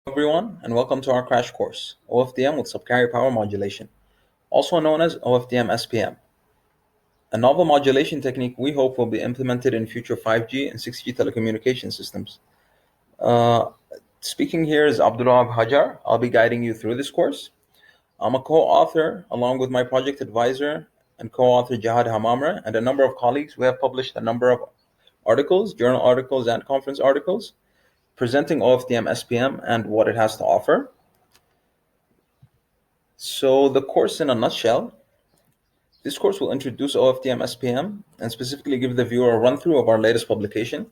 Everyone, and welcome to our crash course, OFDM with subcarrier power modulation, also known as OFDM-SPM. A novel modulation technique we hope will be implemented in future 5G and 6G telecommunication systems. Speaking here is Abdullah Hajar. I'll be guiding you through this course. I'm a co-author along with my project advisor and co-author Jihad Hamamra and a number of colleagues. We have published a number of articles, journal articles, and conference articles presenting OFDM-SPM and what it has to offer. So the course in a nutshell, this course will introduce OFDM-SPM and specifically give the viewer a run-through of our latest publication,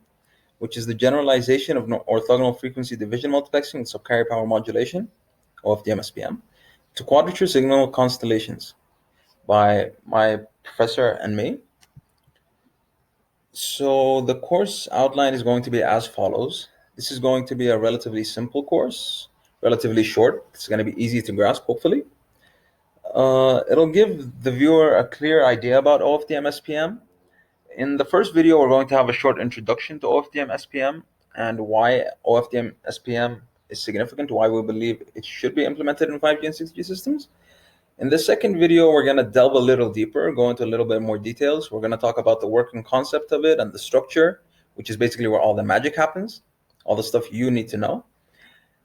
which is the generalization of orthogonal frequency division multiplexing with subcarrier power modulation, OFDM-SPM, to quadrature signal constellations by my professor and me. So the course outline is going to be as follows. This is going to be a relatively simple course, relatively short. It's going to be easy to grasp, hopefully. It'll give the viewer a clear idea about OFDM-SPM. In the first video, we're going to have a short introduction to OFDM-SPM and why OFDM-SPM is significant, why we believe it should be implemented in 5G and 6G systems. In the second video, we're going to delve a little deeper, go into a little bit more details. We're going to talk about the working concept of it and the structure, which is basically where all the magic happens, all the stuff you need to know.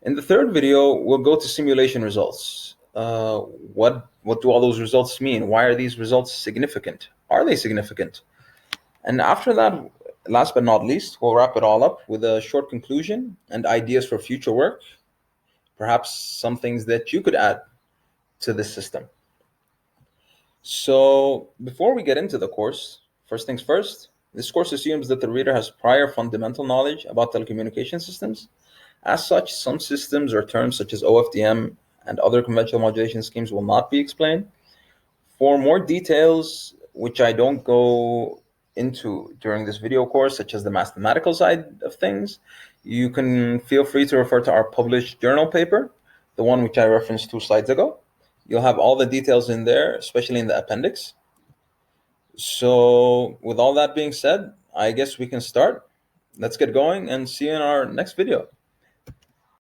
In the third video, we'll go to simulation results. What do all those results mean? Why are these results significant? Are they significant? And after that, last but not least, we'll wrap it all up with a short conclusion and ideas for future work, perhaps some things that you could add to this system. So before we get into the course, first things first, this course assumes that the reader has prior fundamental knowledge about telecommunication systems. As such, some systems or terms such as OFDM and other conventional modulation schemes will not be explained. For more details, which I don't go into during this video course, such as the mathematical side of things, you can feel free to refer to our published journal paper, the one which I referenced 2 slides ago. You'll have all the details in there, especially in the appendix. So with all that being said, I guess we can start. Let's get going and see you in our next video.